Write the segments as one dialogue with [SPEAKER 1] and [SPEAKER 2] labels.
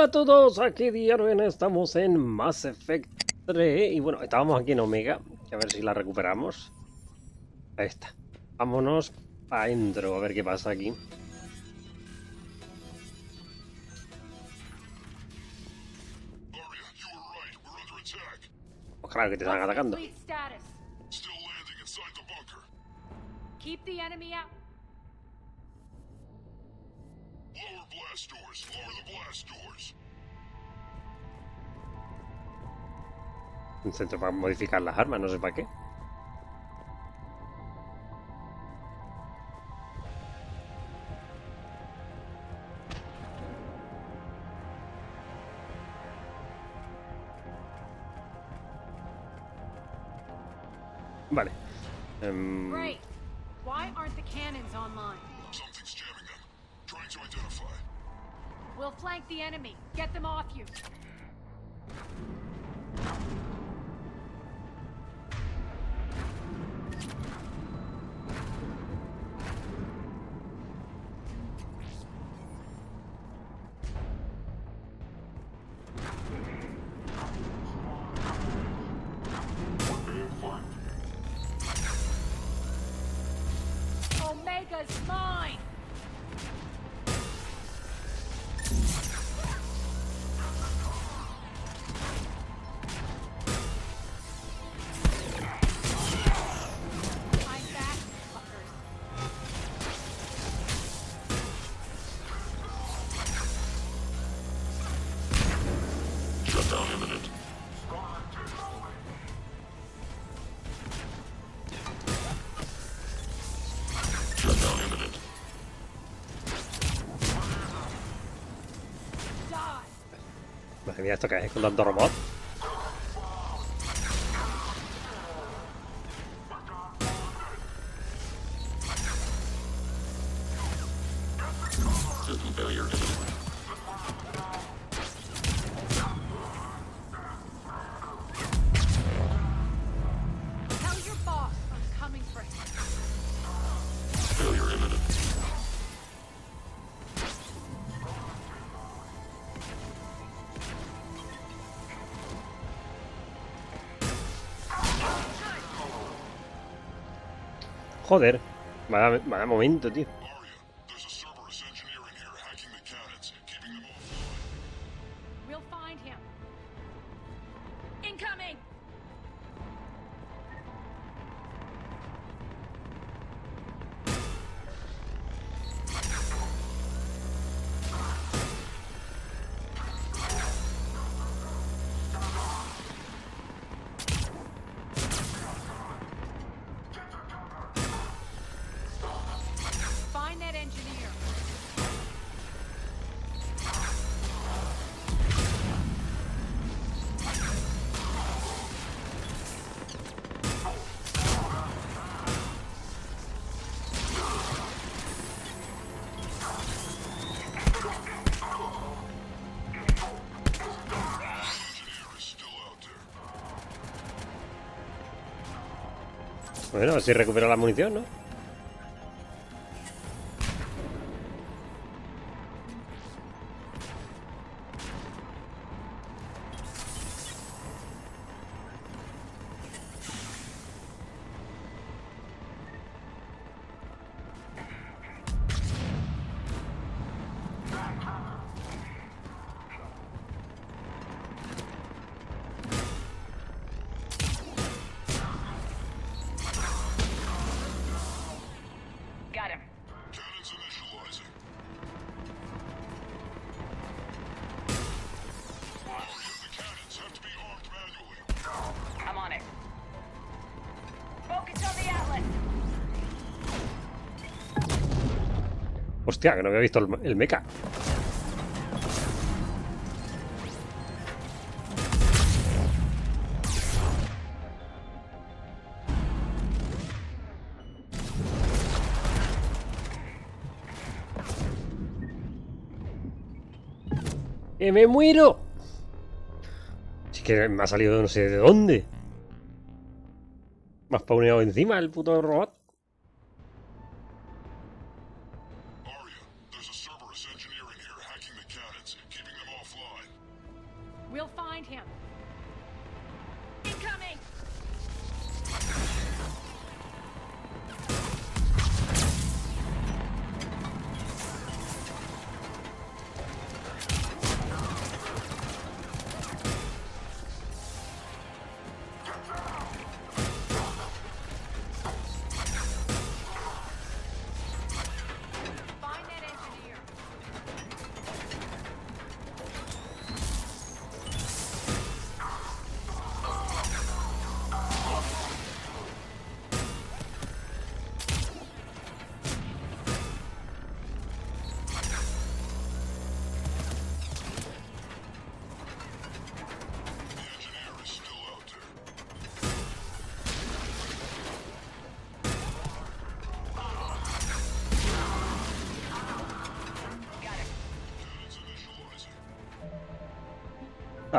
[SPEAKER 1] a todos, aquí Eruen, estamos en Mass Effect 3 y bueno, estábamos aquí en Omega, a ver si la recuperamos. Ahí está. Vámonos para adentro, a ver qué pasa aquí. Pues claro que te están atacando.
[SPEAKER 2] Keep the enemy out.
[SPEAKER 3] Lower blast doors. Lower the blast doors.
[SPEAKER 1] Un centro para modificar las armas, no sé para qué. Vale.
[SPEAKER 2] Great. Why aren't the cannons online?
[SPEAKER 3] Something's jamming them. Trying to identify.
[SPEAKER 2] We'll flank the enemy. Get them off you. Omega's mine. I'm back, fuckers.
[SPEAKER 3] Shutdown imminent. Shutdown imminent.
[SPEAKER 2] Die.
[SPEAKER 1] Madre mía, ¿esto qué es? ¿Con tanto robot?
[SPEAKER 3] System failure imminent.
[SPEAKER 2] Tell your boss I'm coming for him.
[SPEAKER 3] Failure imminent.
[SPEAKER 1] Joder. Vaya momento, tío.
[SPEAKER 3] Aria, there's a Cerberus engineer in here hacking the cannons, keeping them offline.
[SPEAKER 2] We'll find him. Incoming! Find that engineer.
[SPEAKER 3] Engineer is still out there.
[SPEAKER 1] Bueno, a ver si recupero la munición, ¿no?
[SPEAKER 2] Got him.
[SPEAKER 3] Cannons initializing. Aria, the cannons have to be armed manually.
[SPEAKER 2] I'm on it. Focus on the outlet.
[SPEAKER 1] Hostia, que no había visto el mecha. ¡Que me muero! Si que me ha salido no sé de dónde. Me ha spawneado encima el puto robot.
[SPEAKER 3] Aria, there's a Cerberus engineer in here hacking the cannons, keeping them offline.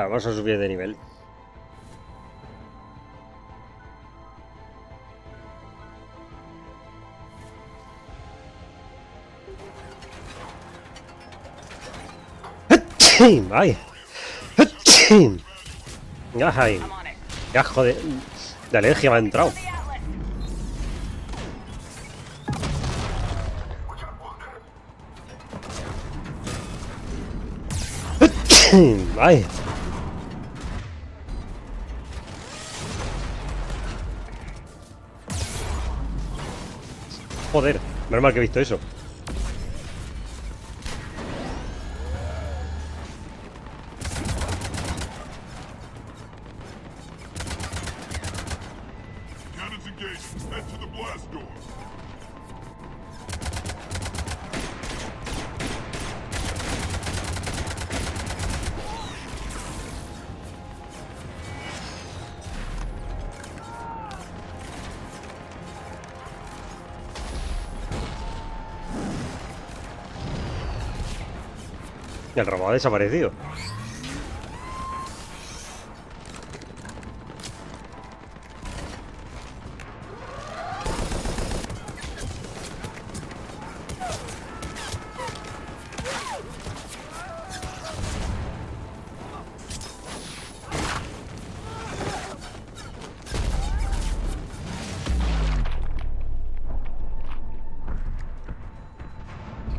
[SPEAKER 1] Vamos a subir de nivel. ¡Ay! ¡Ay! ¡Ya, joder! De alergia me ha entrado. ¡Ay! Joder, menos mal que he visto eso.
[SPEAKER 3] Cannons engaged. Head to the blast door.
[SPEAKER 1] El robot ha desaparecido.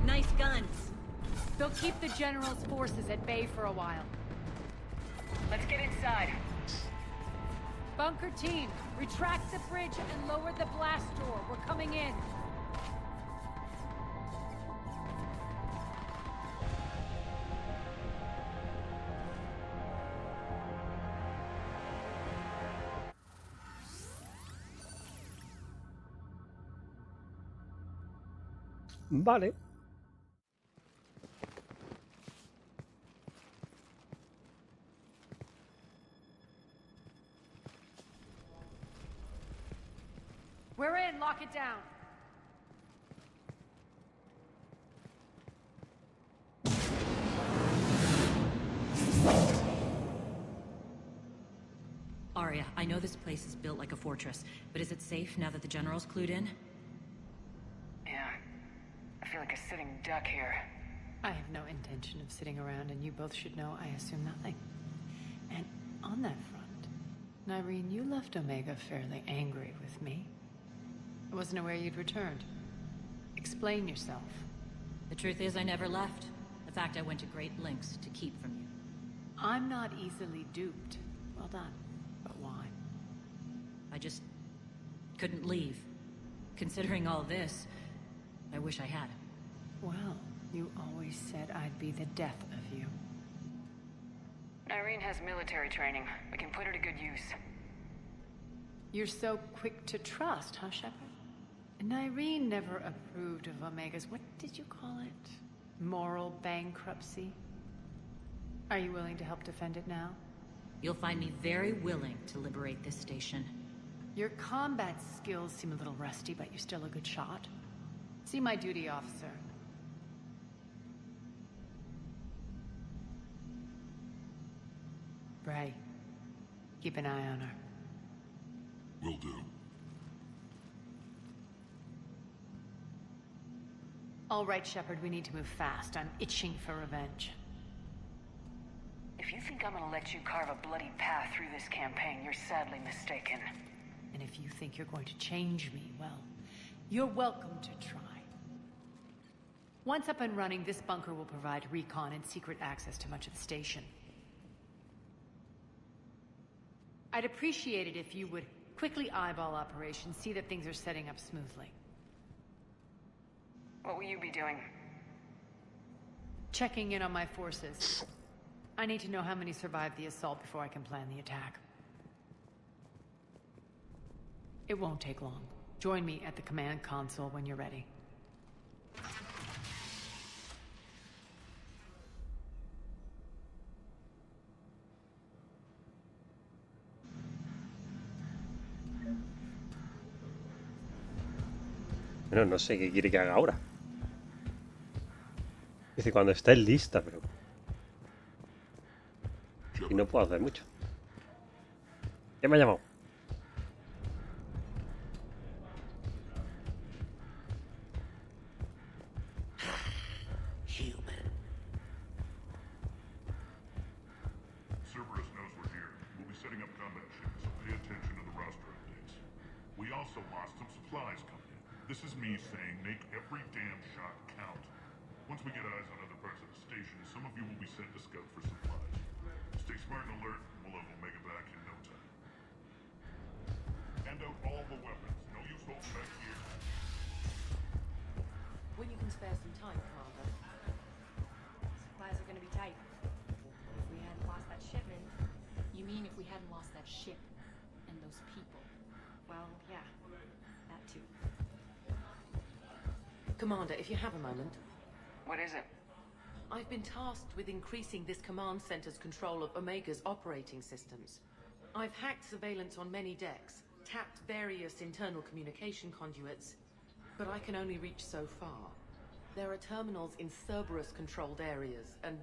[SPEAKER 2] Nice guns. They'll keep the General's forces at bay for a while.
[SPEAKER 4] Let's get inside.
[SPEAKER 2] Bunker team, retract the bridge and lower the blast door. We're coming in.
[SPEAKER 1] Vale.
[SPEAKER 2] We're in. Lock it down.
[SPEAKER 4] Arya, I know this place is built like a fortress, but is it safe now that the General's clued in?
[SPEAKER 5] Yeah. I feel like a sitting duck here.
[SPEAKER 6] I have no intention of sitting around, and you both should know I assume nothing. And on that front, Nyreen, you left Omega fairly angry with me. I wasn't aware you'd returned. Explain yourself.
[SPEAKER 4] The truth is I never left. In fact, I went to great lengths to keep from you.
[SPEAKER 6] I'm not easily duped. Well done. But why?
[SPEAKER 4] I just couldn't leave. Considering all this, I wish I had.
[SPEAKER 6] Well, you always said I'd be the death of you.
[SPEAKER 5] Nyreen has military training. We can put her to good use.
[SPEAKER 6] You're so quick to trust, huh, Shepard? Nyreen never approved of Omega's, what did you call it? Moral bankruptcy? Are you willing to help defend it now?
[SPEAKER 4] You'll find me very willing to liberate this station.
[SPEAKER 6] Your combat skills seem a little rusty, but you're still a good shot. See my duty, officer. Bray, keep an eye on her.
[SPEAKER 3] Will do.
[SPEAKER 6] All right, Shepard, we need to move fast. I'm itching for revenge.
[SPEAKER 5] If you think I'm gonna let you carve a bloody path through this campaign, you're sadly mistaken.
[SPEAKER 6] And if you think you're going to change me, well, you're welcome to try. Once up and running, this bunker will provide recon and secret access to much of the station. I'd appreciate it if you would quickly eyeball operations, see that things are setting up smoothly.
[SPEAKER 5] What will you be doing?
[SPEAKER 6] Checking in on my forces. I need to know how many survived the assault before I can plan the attack. It won't take long. Join me at the command console when you're ready.
[SPEAKER 1] Bueno, no sé qué quiere que haga ahora. Dice cuando estés lista, pero... Si no puedo hacer mucho. ¿Quién me ha llamado?
[SPEAKER 3] Cerberus knows we're here. We'll be setting up combat ships, so pay attention to the roster updates. We also lost some supplies coming in. This is me saying make every damn shot count. Once we get eyes on other parts of the station, some of you will be sent to scout for supplies. Stay smart and alert, and we'll have Omega back in no time. Hand out all the weapons. No use holding back here.
[SPEAKER 7] When you can spare some time, Commander.
[SPEAKER 2] Supplies are gonna be tight. If we hadn't lost that shipment.
[SPEAKER 8] You mean if we hadn't lost that ship and those people?
[SPEAKER 2] Well, yeah. That too.
[SPEAKER 7] Commander, if you have a moment.
[SPEAKER 5] What is it?
[SPEAKER 7] I've been tasked with increasing this command center's control of Omega's operating systems. I've hacked surveillance on many decks, tapped various internal communication conduits, but I can only reach so far. There are terminals in Cerberus-controlled areas, and,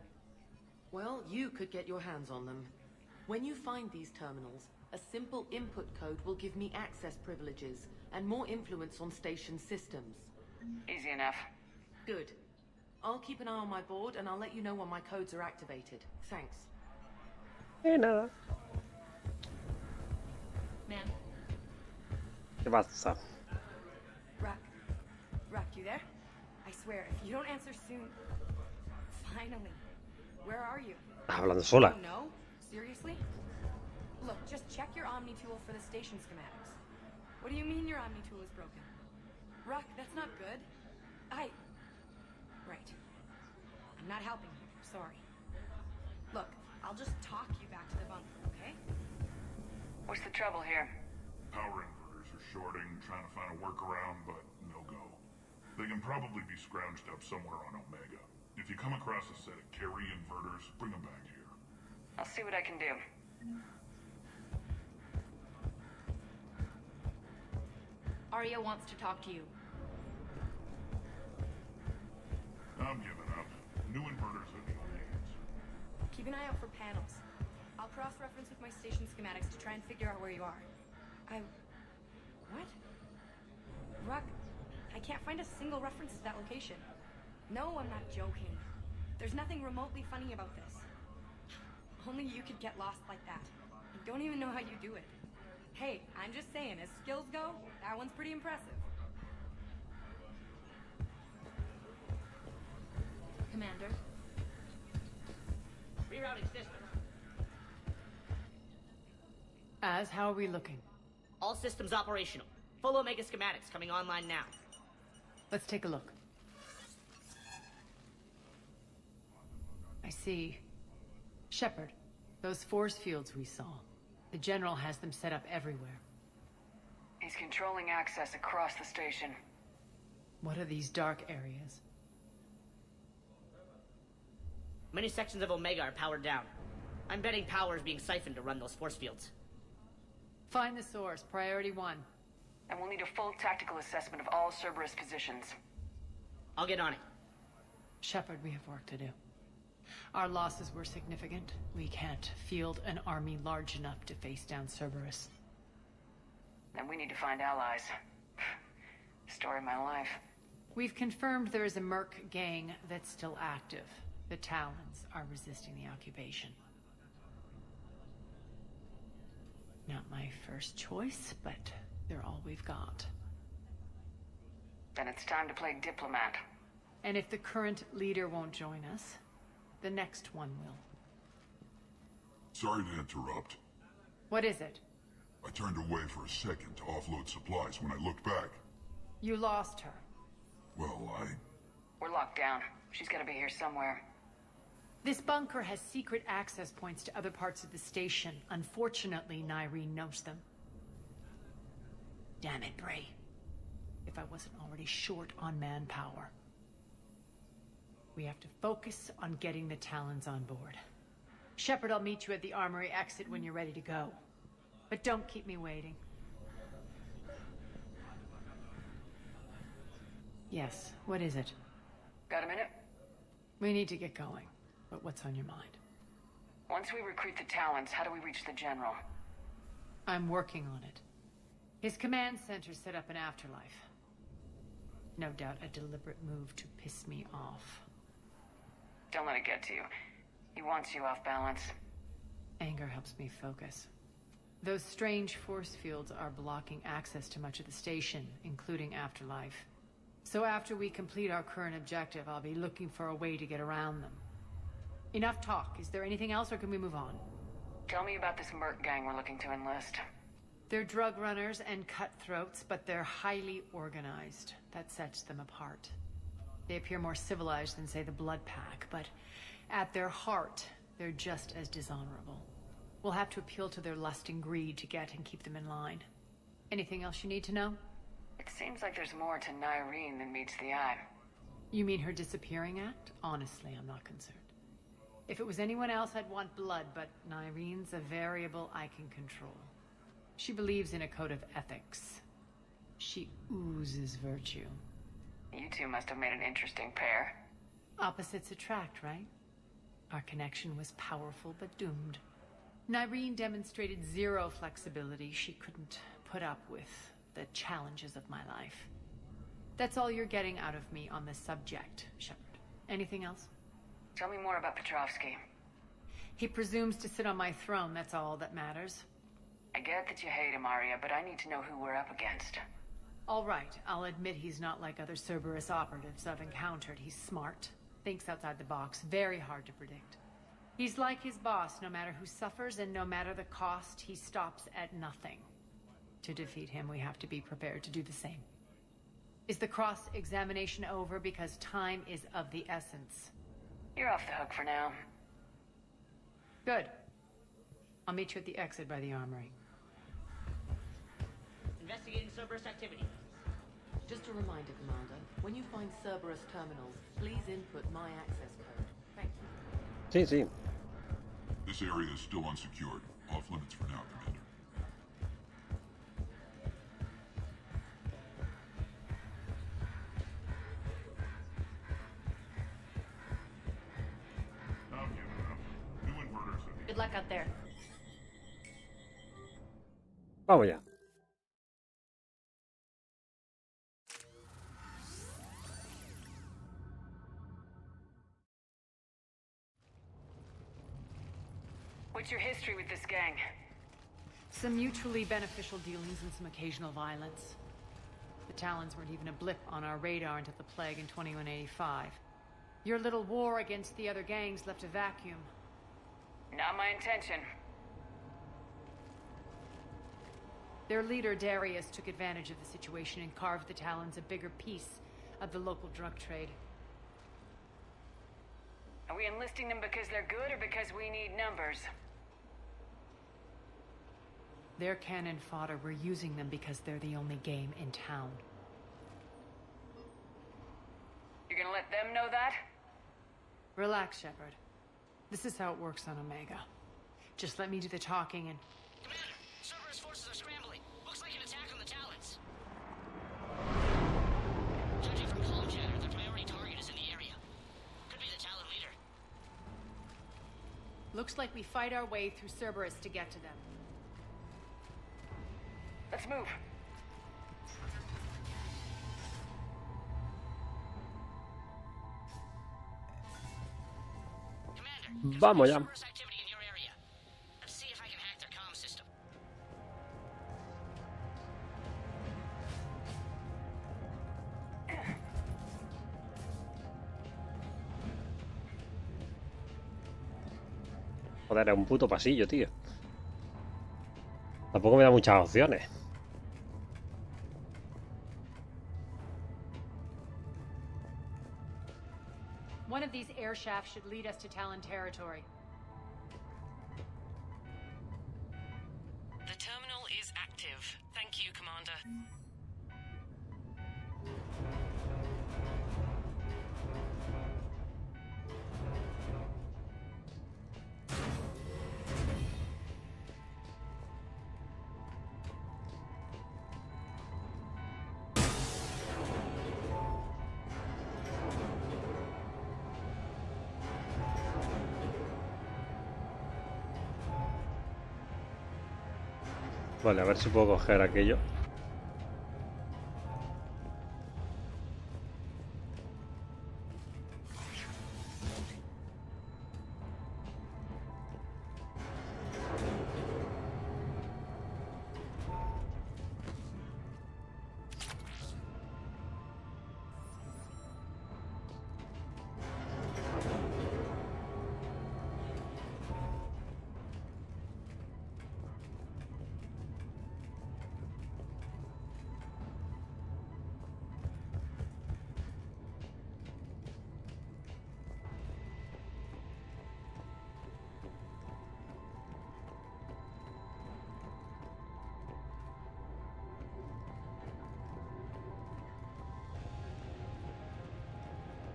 [SPEAKER 7] well, you could get your hands on them. When you find these terminals, a simple input code will give me access privileges and more influence on station systems.
[SPEAKER 5] Easy enough.
[SPEAKER 7] Good. I'll keep an eye on my board, and I'll let you know when my codes are activated. Thanks.
[SPEAKER 1] Nada.
[SPEAKER 8] Man,
[SPEAKER 1] ¿Qué pasa?
[SPEAKER 2] Rock. Rock, you there? I swear, if you don't answer soon... Finally. Where are you?
[SPEAKER 1] Estás hablando sola.
[SPEAKER 2] No? Seriously? Look, just check your Omni tool for the station schematics. What do you mean your Omni tool is broken? Rock, that's not good. Right. I'm not helping you. Sorry. Look, I'll just talk you back to the bunker, okay?
[SPEAKER 5] What's the trouble here?
[SPEAKER 3] Power inverters are shorting, trying to find a workaround, but no go. They can probably be scrounged up somewhere on Omega. If you come across a set of carry inverters, bring them back here.
[SPEAKER 5] I'll see what I can do.
[SPEAKER 8] Arya wants to talk to you.
[SPEAKER 3] I'm giving up. New inverters are the only answer.
[SPEAKER 2] Keep an eye out for panels. I'll cross-reference with my station schematics to try and figure out where you are. What? Rock, I can't find a single reference to that location. No, I'm not joking. There's nothing remotely funny about this. Only you could get lost like that. I don't even know how you do it. Hey, I'm just saying, as skills go, that one's pretty impressive.
[SPEAKER 8] Commander.
[SPEAKER 9] Rerouting system.
[SPEAKER 6] How are we looking?
[SPEAKER 9] All systems operational. Full Omega schematics coming online now.
[SPEAKER 6] Let's take a look. I see. Shepard, those force fields we saw. The General has them set up everywhere.
[SPEAKER 5] He's controlling access across the station.
[SPEAKER 6] What are these dark areas?
[SPEAKER 9] Many sections of Omega are powered down. I'm betting power is being siphoned to run those force fields.
[SPEAKER 6] Find the source, priority 1.
[SPEAKER 5] And we'll need a full tactical assessment of all Cerberus positions.
[SPEAKER 9] I'll get on it.
[SPEAKER 6] Shepard, we have work to do. Our losses were significant. We can't field an army large enough to face down Cerberus.
[SPEAKER 5] Then we need to find allies. Story of my life.
[SPEAKER 6] We've confirmed there is a Merc gang that's still active. The Talons are resisting the occupation. Not my first choice, but they're all we've got.
[SPEAKER 5] Then it's time to play diplomat.
[SPEAKER 6] And if the current leader won't join us, the next one will.
[SPEAKER 3] Sorry to interrupt.
[SPEAKER 6] What is it?
[SPEAKER 3] I turned away for a second to offload supplies when I looked back.
[SPEAKER 6] You lost her.
[SPEAKER 3] Well,
[SPEAKER 5] We're locked down. She's gotta be here somewhere.
[SPEAKER 6] This bunker has secret access points to other parts of the station. Unfortunately, Nyreen knows them. Damn it, Bray. If I wasn't already short on manpower. We have to focus on getting the Talons on board. Shepard, I'll meet you at the armory exit when you're ready to go. But don't keep me waiting. Yes, what is it?
[SPEAKER 5] Got a minute?
[SPEAKER 6] We need to get going. But what's on your mind?
[SPEAKER 5] Once we recruit the Talons, how do we reach the General?
[SPEAKER 6] I'm working on it. His command center set up an afterlife. No doubt a deliberate move to piss me off.
[SPEAKER 5] Don't let it get to you. He wants you off balance.
[SPEAKER 6] Anger helps me focus. Those strange force fields are blocking access to much of the station, including afterlife. So after we complete our current objective, I'll be looking for a way to get around them. Enough talk. Is there anything else, or can we move on?
[SPEAKER 5] Tell me about this merc gang we're looking to enlist.
[SPEAKER 6] They're drug runners and cutthroats, but they're highly organized. That sets them apart. They appear more civilized than, say, the Blood Pack, but at their heart, they're just as dishonorable. We'll have to appeal to their lust and greed to get and keep them in line. Anything else you need to know?
[SPEAKER 5] It seems like there's more to Nyreen than meets the eye.
[SPEAKER 6] You mean her disappearing act? Honestly, I'm not concerned. If it was anyone else, I'd want blood, but Nyreen's a variable I can control. She believes in a code of ethics. She oozes virtue.
[SPEAKER 5] You two must have made an interesting pair.
[SPEAKER 6] Opposites attract, right? Our connection was powerful but doomed. Nyreen demonstrated zero flexibility. She couldn't put up with the challenges of my life. That's all you're getting out of me on this subject, Shepard. Anything else?
[SPEAKER 5] Tell me more about Petrovsky.
[SPEAKER 6] He presumes to sit on my throne, that's all that matters.
[SPEAKER 5] I get that you hate him, Arya, but I need to know who we're up against.
[SPEAKER 6] All right, I'll admit he's not like other Cerberus operatives I've encountered. He's smart, thinks outside the box, very hard to predict. He's like his boss, no matter who suffers and no matter the cost, he stops at nothing. To defeat him, we have to be prepared to do the same. Is the cross-examination over? Because time is of the essence.
[SPEAKER 5] You're off the hook for now.
[SPEAKER 6] Good. I'll meet you at the exit by the armory.
[SPEAKER 9] Investigating Cerberus activity.
[SPEAKER 7] Just a reminder, Commander. When you find Cerberus terminals, please input my access code. Thank you.
[SPEAKER 1] Sí, sí.
[SPEAKER 3] This area is still unsecured. Off limits for now, Commander.
[SPEAKER 2] Good luck out there.
[SPEAKER 1] Vamos ya.
[SPEAKER 5] What's your history with this gang?
[SPEAKER 6] Some mutually beneficial dealings and some occasional violence. The Talons weren't even a blip on our radar until the plague in 2185. Your little war against the other gangs left a vacuum.
[SPEAKER 5] Not my intention.
[SPEAKER 6] Their leader, Darius, took advantage of the situation and carved the Talons a bigger piece of the local drug trade.
[SPEAKER 5] Are we enlisting them because they're good or because we need numbers?
[SPEAKER 6] They're cannon fodder. We're using them because they're the only game in town.
[SPEAKER 5] You're gonna let them know that?
[SPEAKER 6] Relax, Shepard. This is how it works on Omega. Just let me do the talking and...
[SPEAKER 9] Commander, Cerberus forces are scrambling. Looks like an attack on the Talons. Judging from comm chatter, the priority target is in the area. Could be the Talon leader.
[SPEAKER 6] Looks like we fight our way through Cerberus to get to them.
[SPEAKER 5] Let's move.
[SPEAKER 9] Commander,
[SPEAKER 1] Vamos ya.
[SPEAKER 9] Cerberus activity in your area. Let's see if I can hack their comm system.
[SPEAKER 1] Joder, era un puto pasillo, tío. Tampoco me da muchas opciones.
[SPEAKER 6] One of these air shafts should lead us to Talon territory.
[SPEAKER 7] The terminal is active. Thank you, Commander.
[SPEAKER 1] Vale, a ver si puedo coger aquello.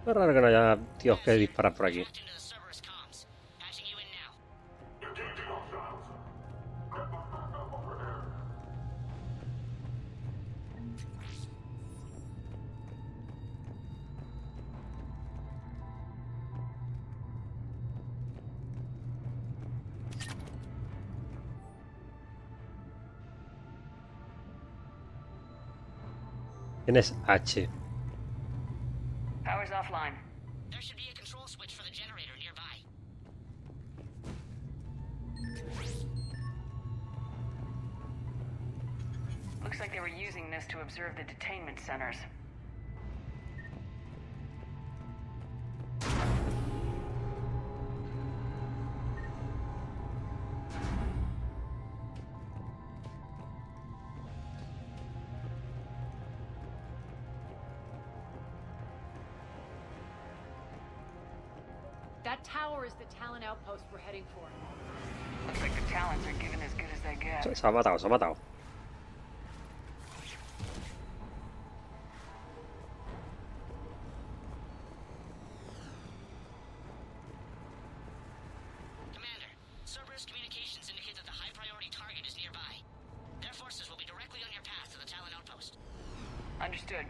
[SPEAKER 1] Es raro que no haya tíos que disparar por aquí. ¿Quién es H?
[SPEAKER 5] Power's offline.
[SPEAKER 9] There should be a control switch for the generator nearby.
[SPEAKER 5] Looks like they were using this to observe the detainment centers.
[SPEAKER 8] That tower is the Talon outpost we're heading for.
[SPEAKER 5] Looks like the Talons are giving as good as they get.
[SPEAKER 1] Se ha matado, se ha matado.
[SPEAKER 9] Commander, Cerberus communications indicate that the high-priority target is nearby. Their forces will be directly on your path to the Talon outpost.
[SPEAKER 5] Understood.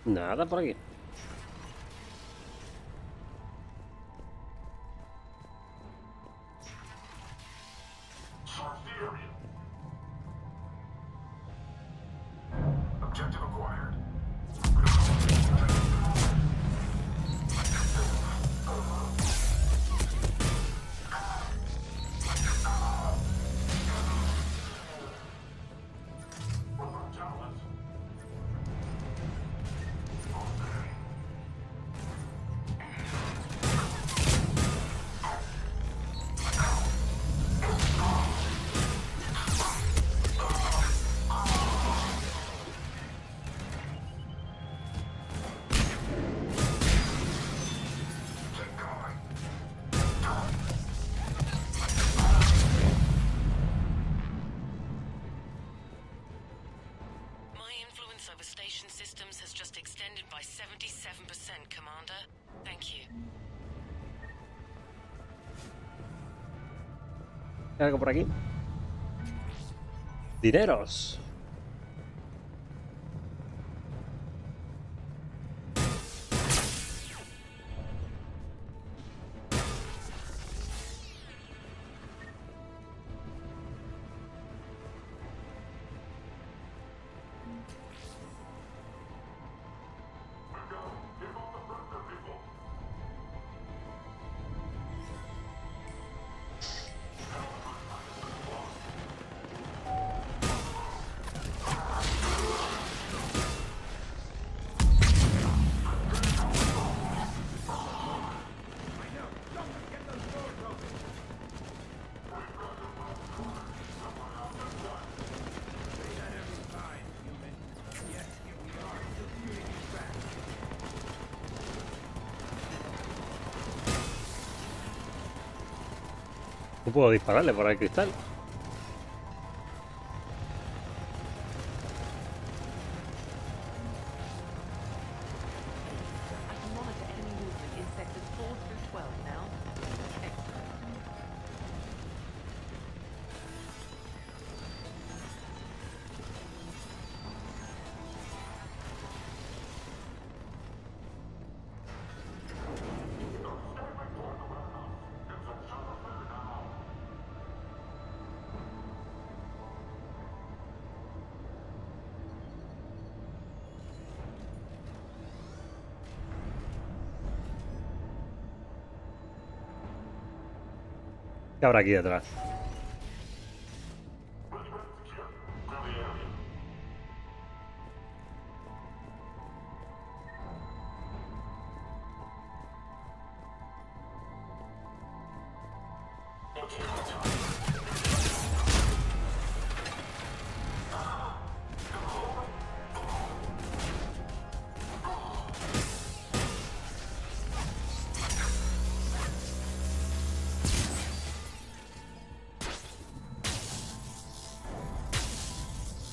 [SPEAKER 1] Nada por aquí.
[SPEAKER 3] Objective acquired.
[SPEAKER 7] Over station systems has just extended by 77%, Commander. Thank you.
[SPEAKER 1] ¿Hay algo por aquí? Dineros. No puedo dispararle por el cristal.
[SPEAKER 7] I can monitor enemy movement in sectors 4 through 12 now. Excellent.
[SPEAKER 1] ¿Qué habrá aquí detrás?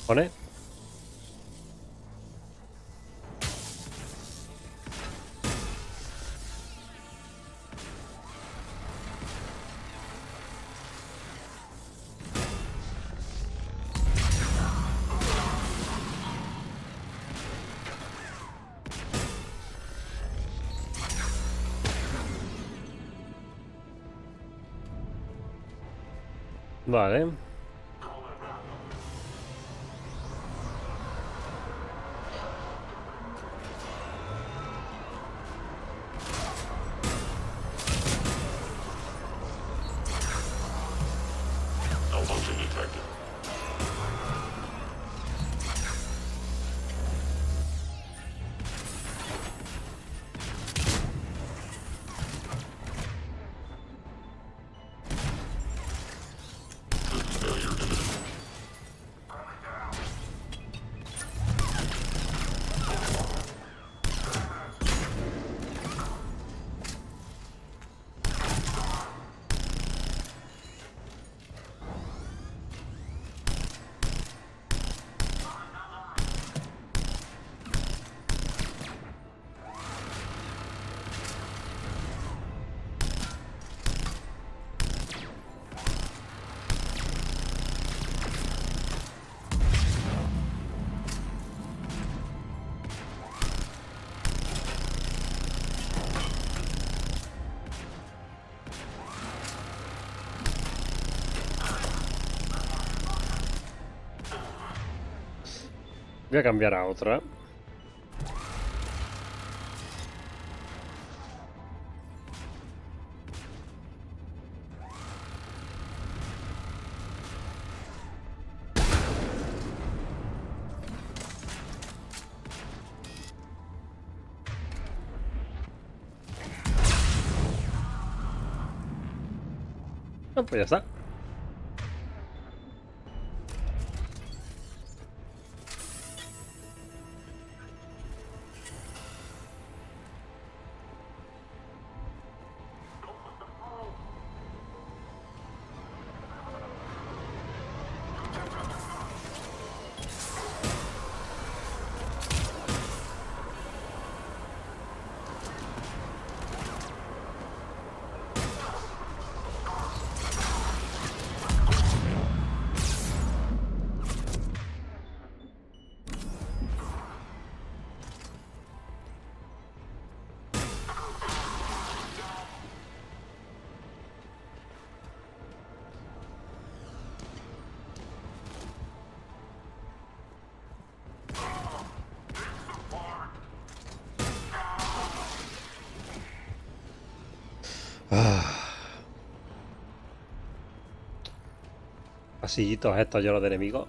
[SPEAKER 1] ¿Pone? Vale. Voy a cambiar a otra. Ah, pues ya está. Pasillitos estos llenos de enemigos.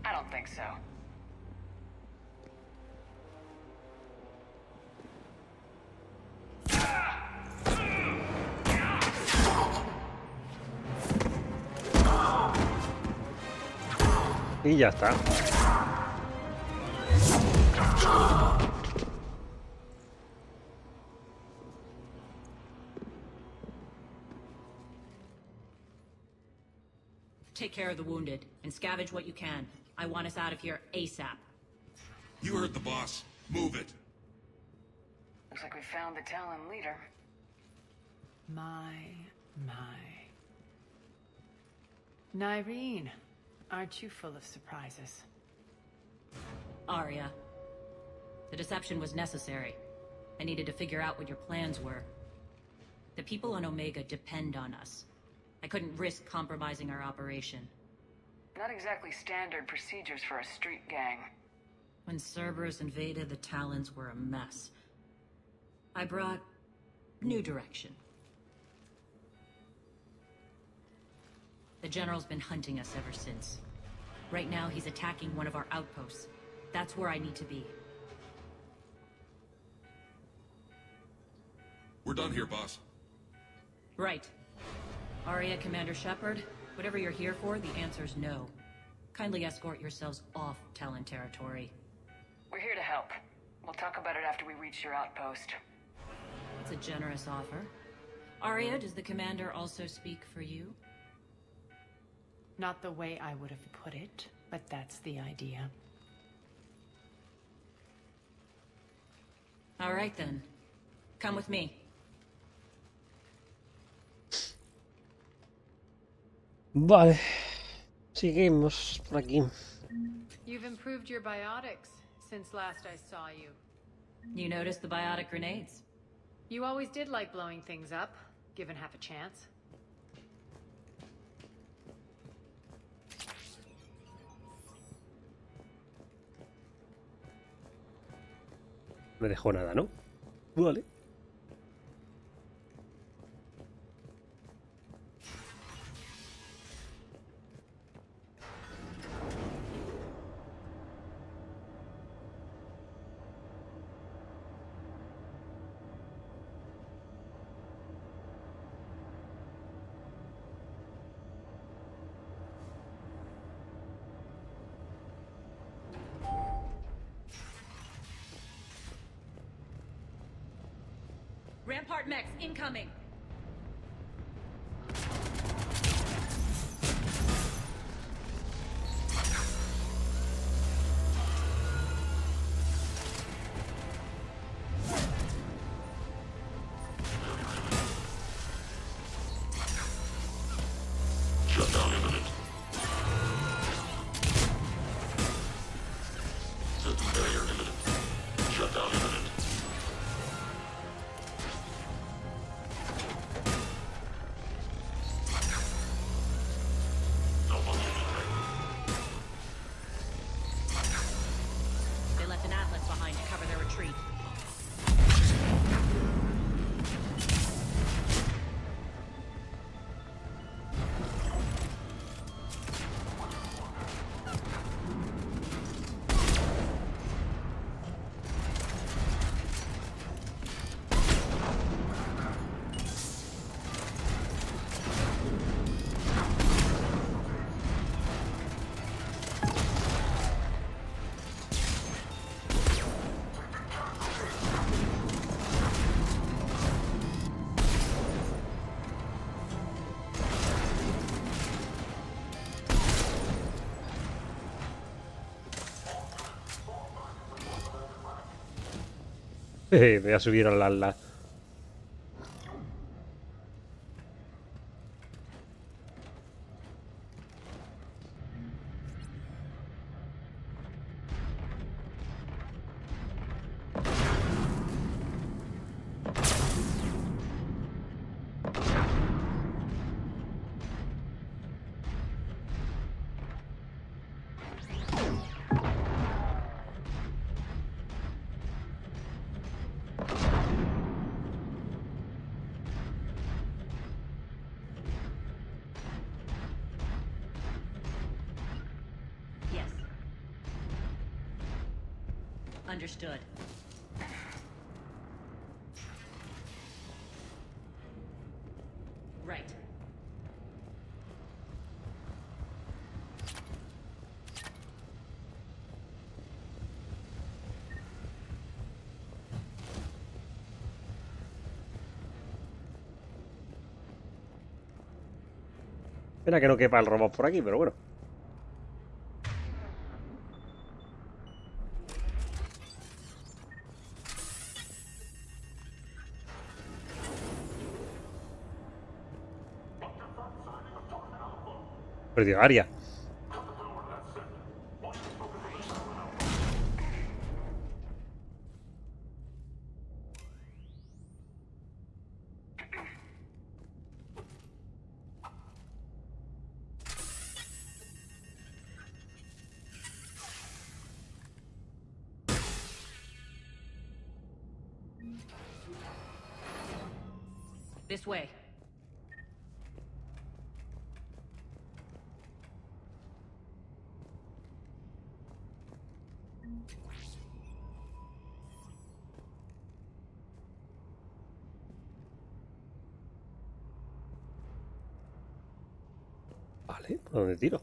[SPEAKER 5] I don't think so.
[SPEAKER 1] Y ya está.
[SPEAKER 4] Take care of the wounded and scavenge what you can. I want us out of here ASAP.
[SPEAKER 10] You heard the boss. Move it.
[SPEAKER 5] Looks like we found the Talon leader.
[SPEAKER 6] My. Nyreen, aren't you full of surprises?
[SPEAKER 4] Arya. The deception was necessary. I needed to figure out what your plans were. The people on Omega depend on us. I couldn't risk compromising our operation.
[SPEAKER 5] Not exactly standard procedures for a street gang.
[SPEAKER 4] When Cerberus invaded, the Talons were a mess. I brought new direction. The General's been hunting us ever since. Right now, he's attacking one of our outposts. That's where I need to be.
[SPEAKER 10] We're done here, boss.
[SPEAKER 4] Right. Arya, Commander Shepard, whatever you're here for, the answer's no. Kindly escort yourselves off Talon territory.
[SPEAKER 5] We're here to help. We'll talk about it after we reach your outpost.
[SPEAKER 4] It's a generous offer. Arya, does the Commander also speak for you?
[SPEAKER 6] Not the way I would have put it, but that's the idea.
[SPEAKER 4] All right then. Come with me.
[SPEAKER 1] Vale. Seguimos por aquí.
[SPEAKER 6] You've improved your biotics since last I saw you.
[SPEAKER 4] You noticed the biotic grenades?
[SPEAKER 6] You always did like blowing things up, given half a chance.
[SPEAKER 1] No me dejó nada, ¿no? Vale.
[SPEAKER 4] Rampart mechs incoming!
[SPEAKER 10] Shutdown imminent. System barrier imminent. Shutdown imminent.
[SPEAKER 4] They left an Atlas behind to cover their retreat.
[SPEAKER 1] Me voy a subir al ala.
[SPEAKER 4] Yes. Understood. Right.
[SPEAKER 1] Pena que no quepa el robot por aquí, pero bueno. Perdió área.
[SPEAKER 4] This way.
[SPEAKER 1] Vale, ¿por dónde tiro?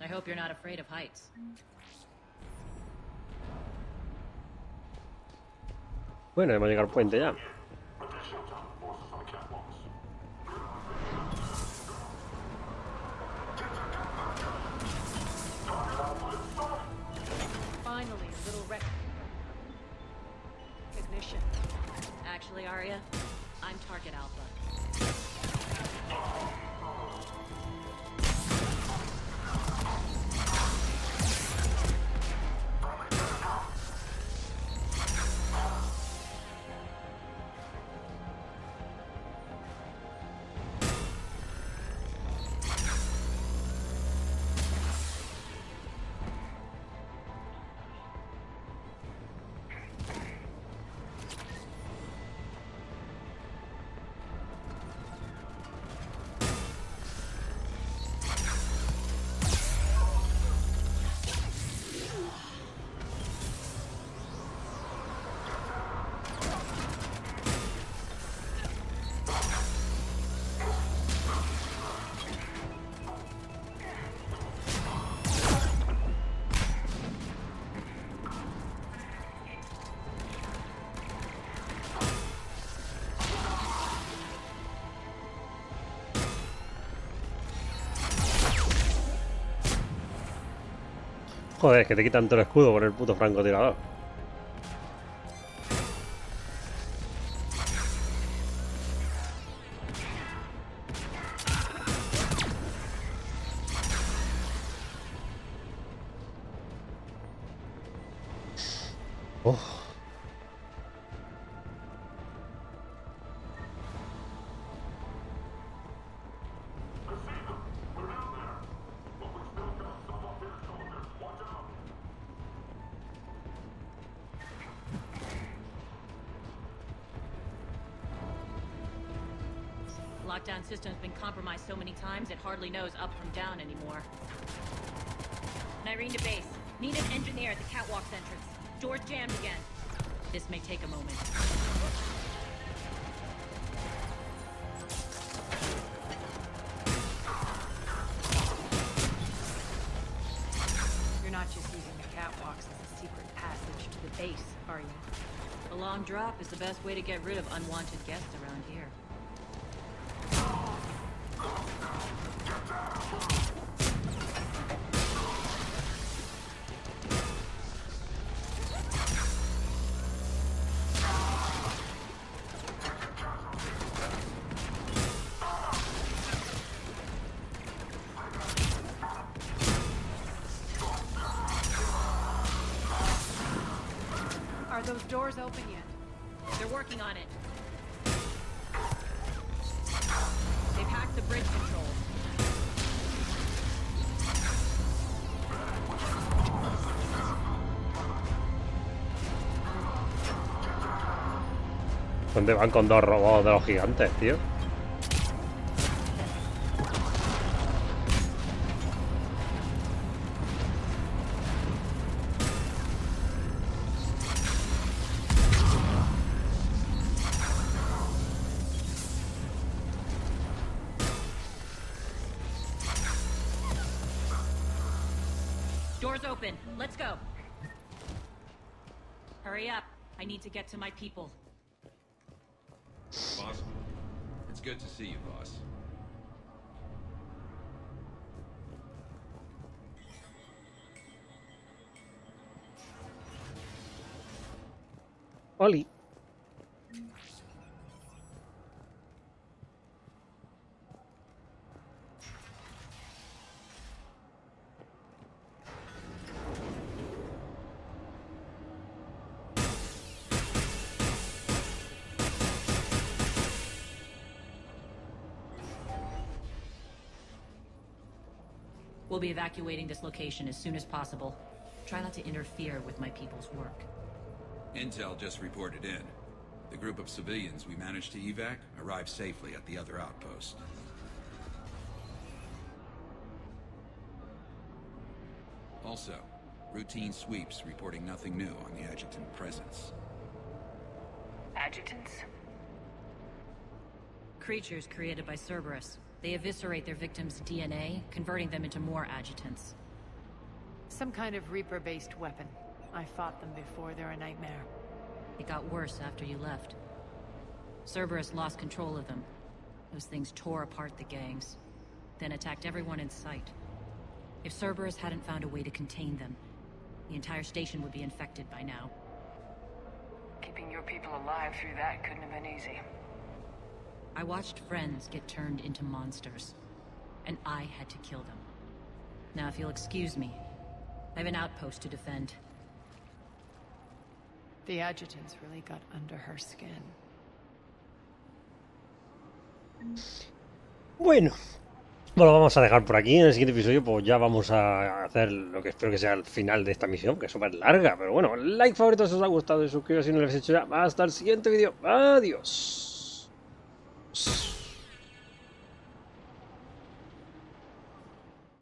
[SPEAKER 4] I hope you're not afraid of heights.
[SPEAKER 1] Bueno, hemos llegado al puente ya.
[SPEAKER 4] Finally, a little recognition. Actually, Arya, I'm Target Alpha.
[SPEAKER 1] Joder, es que te quitan todo el escudo con el puto francotirador. Oh.
[SPEAKER 4] Lockdown system's been compromised so many times it hardly knows up from down anymore. Nyrene to base. Need an engineer at the catwalk's entrance. Door's jammed again. This may take a moment.
[SPEAKER 6] You're not just using the catwalks as a secret passage to the base, are you?
[SPEAKER 4] A long drop is the best way to get rid of unwanted guests around here.
[SPEAKER 6] Are those doors open yet?
[SPEAKER 4] They're working on it. They've hacked the bridge controls.
[SPEAKER 1] ¿Dónde van con dos robots de los gigantes, tío?
[SPEAKER 4] Doors open. Let's go. Hurry up. I need to get to my people.
[SPEAKER 10] Boss, it's good to see you, boss.
[SPEAKER 1] Oli.
[SPEAKER 4] We'll be evacuating this location as soon as possible. Try not to interfere with my people's work.
[SPEAKER 10] Intel just reported in. The group of civilians we managed to evac arrived safely at the other outpost. Also, routine sweeps reporting nothing new on the adjutant presence.
[SPEAKER 5] Adjutants?
[SPEAKER 4] Creatures created by Cerberus. They eviscerate their victims' DNA, converting them into more adjutants.
[SPEAKER 6] Some kind of Reaper-based weapon. I fought them before, they're a nightmare.
[SPEAKER 4] It got worse after you left. Cerberus lost control of them. Those things tore apart the gangs, then attacked everyone in sight. If Cerberus hadn't found a way to contain them, the entire station would be infected by now.
[SPEAKER 5] Keeping your people alive through that couldn't have been easy.
[SPEAKER 4] I watched friends get turned into monsters, and I had to kill them. Now, if you'll excuse me, I have an outpost to defend.
[SPEAKER 6] The adjutants really got under her skin.
[SPEAKER 1] Bueno, lo vamos a dejar por aquí. En el siguiente episodio pues ya vamos a hacer lo que espero que sea el final de esta misión, que es súper larga, pero bueno, like, favorito si os ha gustado y suscribiros si no lo habéis hecho ya. Hasta el siguiente vídeo. Adiós.